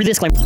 For disclaimer.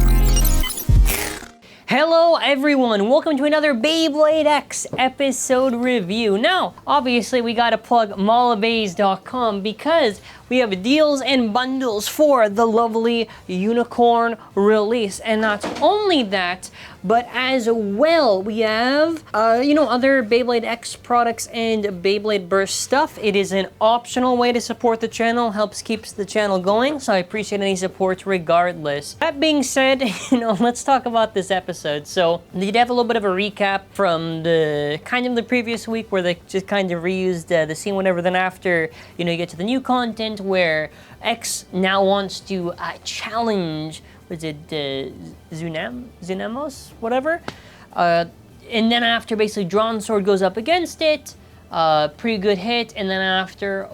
Hello everyone, welcome to another Beyblade X episode review. Now, obviously we gotta plug mollabays.com because we have deals and bundles for the lovely unicorn release. And not only that, but as well, we have, other Beyblade X products and Beyblade Burst stuff. It is an optional way to support the channel, keeps the channel going, so I appreciate any support regardless. That being said, let's talk about this episode. So, they did have a little bit of a recap from the previous week where they just kind of reused the scene, whatever. Then after, you get to the new content where X now wants to challenge, was it Zunos, whatever? And then after, basically, Drawn Sword goes up against it, pretty good hit, and then after,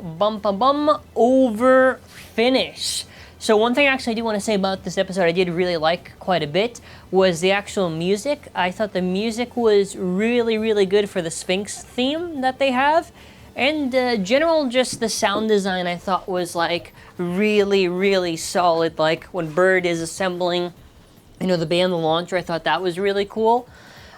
over finish. So one thing actually I do want to say about this episode I did really like quite a bit was the actual music. I thought the music was really, really good for the Sphinx theme that they have. And general, just the sound design I thought was like really, really solid. Like when Bird is assembling, the band, the launcher, I thought that was really cool.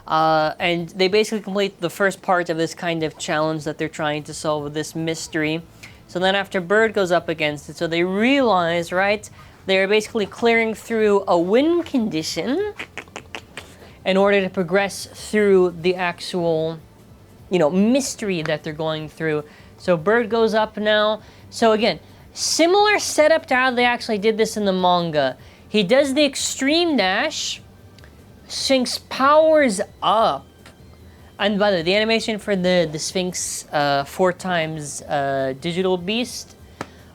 And they basically complete the first part of this kind of challenge that they're trying to solve with this mystery. So then after Bird goes up against it, so they realize, right, they're basically clearing through a win condition in order to progress through the actual, mystery that they're going through. So Bird goes up now. So again, similar setup to how they actually did this in the manga. He does the extreme dash, Sphinx powers up. And by the way, the animation for the Sphinx 4x digital beast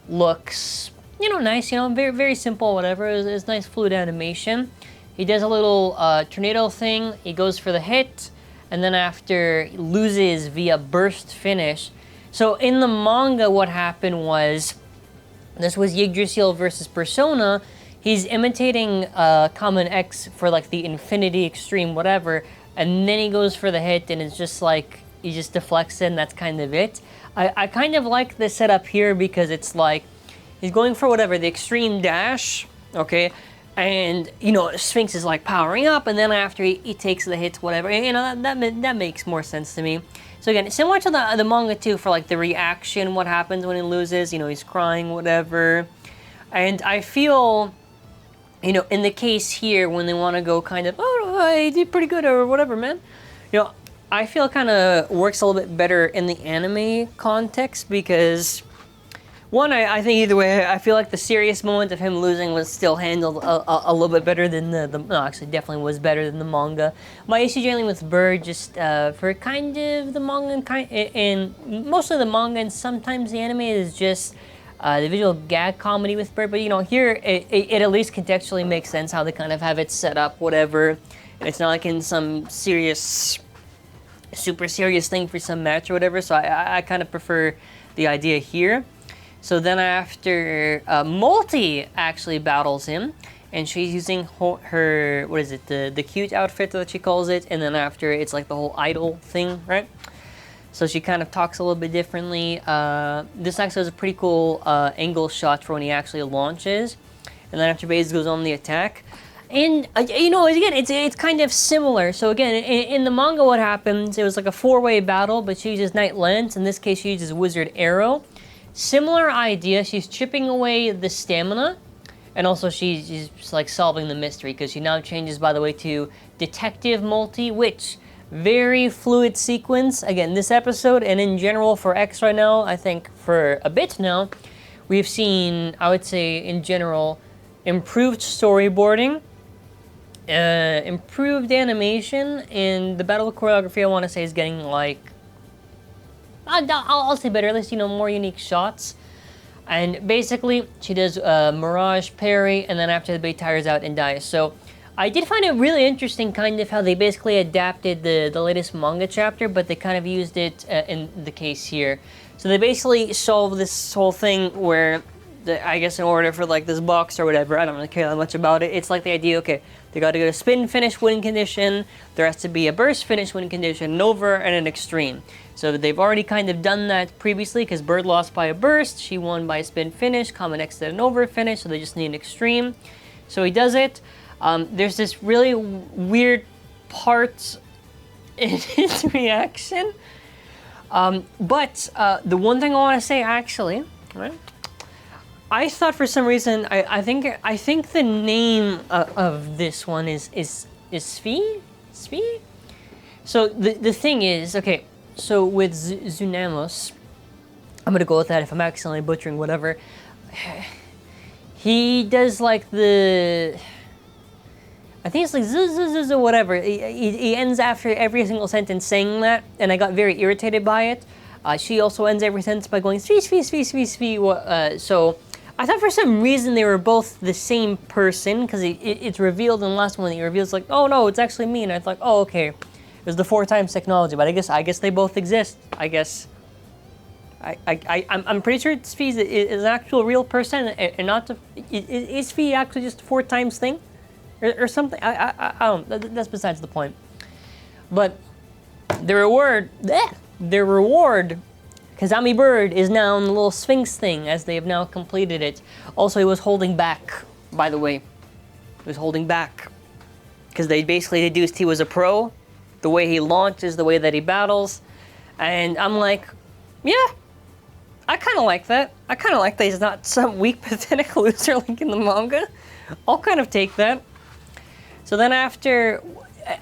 looks, nice, very, very simple, whatever. It's nice fluid animation. He does a little tornado thing. He goes for the hit, and then after, he loses via burst finish. So in the manga, what happened was, this was Yggdrasil versus Persona. He's imitating Common X for like the Infinity Extreme, whatever. And then he goes for the hit, and it's just like, he just deflects it, and that's kind of it. I kind of like the setup here because it's like, he's going for whatever, the extreme dash, okay? And, Sphinx is like powering up, and then after he takes the hits, whatever. That makes more sense to me. So again, similar to the manga too, for like the reaction, what happens when he loses, he's crying, whatever. And I feel, in the case here, when they want to go kind of, oh, I did pretty good or whatever, man. I feel it kind of works a little bit better in the anime context because, one, I think either way, I feel like the serious moment of him losing was still handled a little bit better than actually definitely was better than the manga. My issue generally with Bird, just for kind of the manga and mostly the manga and sometimes the anime is just the visual gag comedy with Bird, but here it at least contextually makes sense how they kind of have it set up, whatever. And it's not like in some super serious thing for some match or whatever, so I kind of prefer the idea here. So then after, Multi actually battles him, and she's using her what is it, the cute outfit that she calls it, and then after it's like the whole idol thing, right? So she kind of talks a little bit differently. This actually has a pretty cool angle shot for when he actually launches. And then after Baze goes on the attack. And, again, it's kind of similar. So again, in the manga what happens, it was like a 4-way battle, but she uses Night Lens. In this case, she uses Wizard Arrow. Similar idea, she's chipping away the stamina. And also she's just like solving the mystery, because she now changes, by the way, to Detective Multi, which... very fluid sequence. Again, this episode and in general for X right now, I think for a bit now, we've seen, I would say in general, improved storyboarding, improved animation, and the battle choreography I want to say is getting like, I'll say better, at least, more unique shots. And basically, she does Mirage Parry, and then after the bait tires out and dies. So, I did find it really interesting kind of how they basically adapted the latest manga chapter, but they kind of used it in the case here. So they basically solved this whole thing where, I guess in order for like this box or whatever, I don't really care that much about it. It's like the idea, okay, they got to go to spin finish win condition, there has to be a burst finish win condition, an over, and an extreme. So they've already kind of done that previously because Bird lost by a burst, she won by a spin finish, Common X did an over finish, so they just need an extreme. So he does it. There's this really weird part in his reaction. But the one thing I want to say, actually, right? I thought for some reason, I think the name of this one is Sphinx? So the thing is, okay, so with Zunos, I'm gonna go with that if I'm accidentally butchering whatever. He does like the, I think it's like z or whatever. He ends after every single sentence saying that, and I got very irritated by it. She also ends every sentence by going svi. So I thought for some reason they were both the same person, because it's revealed in the last one. He reveals like, oh no, it's actually me, and I thought, oh okay, it was the 4 times technology. But I guess they both exist. I guess. I'm pretty sure Sphinx is an actual real person, and not the, is Sphinx actually just a 4 times thing, or something? I don't. That's besides the point. But the reward, Kazami Bird is now in the little Sphinx thing, as they have now completed it. Also, he was holding back, by the way. He was holding back because they basically deduced he was a pro. The way he launches, the way that he battles, and I'm like, yeah. I kind of like that. I kind of like that he's not some weak, pathetic loser like in the manga. I'll kind of take that. So then after,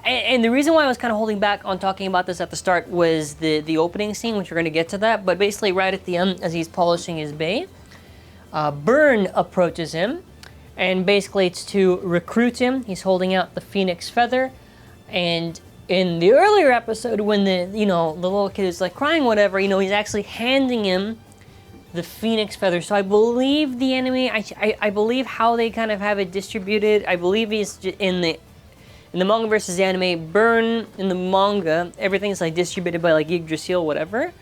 and the reason why I was kind of holding back on talking about this at the start was the opening scene, which we're going to get to that. But basically right at the end, as he's polishing his bey, Burn approaches him. And basically it's to recruit him. He's holding out the phoenix feather. And in the earlier episode, when the little kid is like crying, whatever, he's actually handing him the phoenix feather. So I believe the anime, I believe how they kind of have it distributed. I believe he's in the manga versus the anime. Burn in the manga, everything's like distributed by like Yggdrasil, whatever.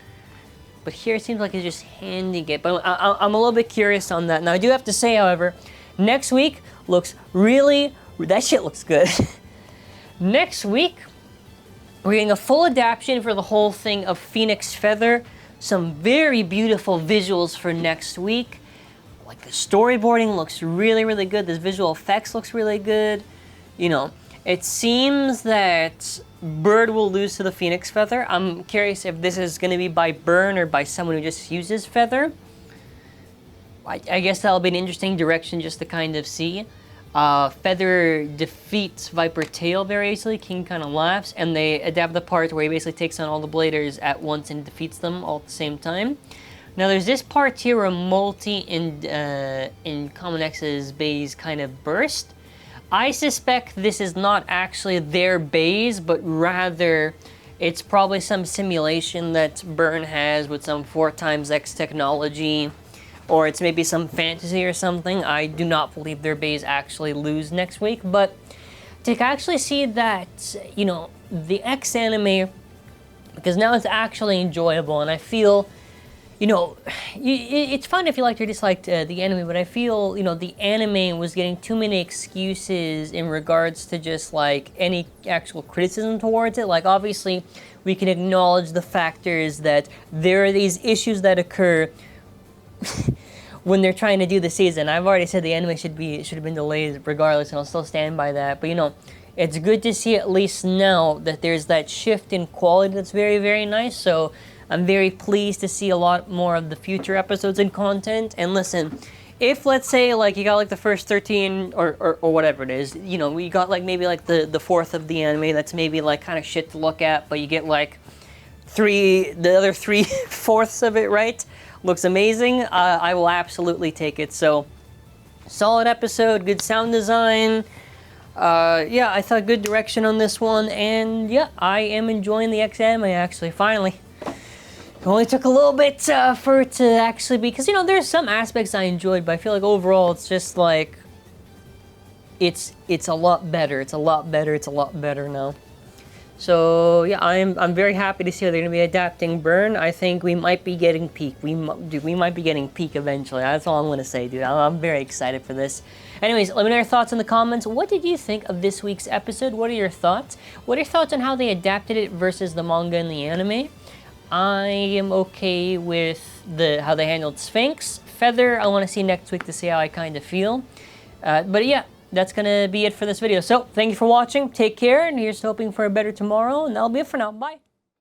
But here it seems like he's just handing it. But I'm a little bit curious on that. Now I do have to say, however, next week looks that shit looks good. Next week, we're getting a full adaptation for the whole thing of Phoenix Feather. Some very beautiful visuals for next week. Like the storyboarding looks really, really good. The visual effects looks really good. It seems that Bird will lose to the Phoenix Feather. I'm curious if this is going to be by Burn or by someone who just uses Feather. I guess that'll be an interesting direction just to kind of see. Feather defeats Viper Tail very easily. King kind of laughs, and they adapt the part where he basically takes on all the bladers at once and defeats them all at the same time. Now there's this part here where Multi in Common X's bays kind of burst. I suspect this is not actually their bays, but rather it's probably some simulation that Burn has with some 4 times X technology. Or it's maybe some fantasy or something. I do not believe their bays actually lose next week. But to actually see that, the X anime, because now it's actually enjoyable. And I feel, it's fun if you liked or disliked the anime. But I feel, the anime was getting too many excuses in regards to just like any actual criticism towards it. Like obviously, we can acknowledge the factors that there are these issues that occur when they're trying to do the season. I've already said the anime should have been delayed regardless, and I'll still stand by that. But it's good to see at least now that there's that shift in quality that's very, very nice. So I'm very pleased to see a lot more of the future episodes and content. And listen, if let's say like you got like the first 13 or whatever it is, we got like maybe like the fourth of the anime that's maybe like kind of shit to look at, but you get like the other 3/4 of it right. Looks amazing. I will absolutely take it. So, solid episode, good sound design. Yeah, I thought good direction on this one, and yeah, I am enjoying the X anime actually. Finally, it only took a little bit for it to actually be, because there's some aspects I enjoyed, but I feel like overall it's just like it's a lot better. It's a lot better now. So yeah, I'm very happy to see how they're going to be adapting Burn. I think we might be getting peak. We might be getting peak eventually. That's all I'm going to say, dude. I'm very excited for this. Anyways, let me know your thoughts in the comments. What did you think of this week's episode? What are your thoughts? What are your thoughts on how they adapted it versus the manga and the anime? I am okay with how they handled Sphinx. Feather, I want to see next week to see how I kind of feel. But yeah, that's gonna be it for this video. So thank you for watching. Take care, and here's to hoping for a better tomorrow. And that'll be it for now. Bye.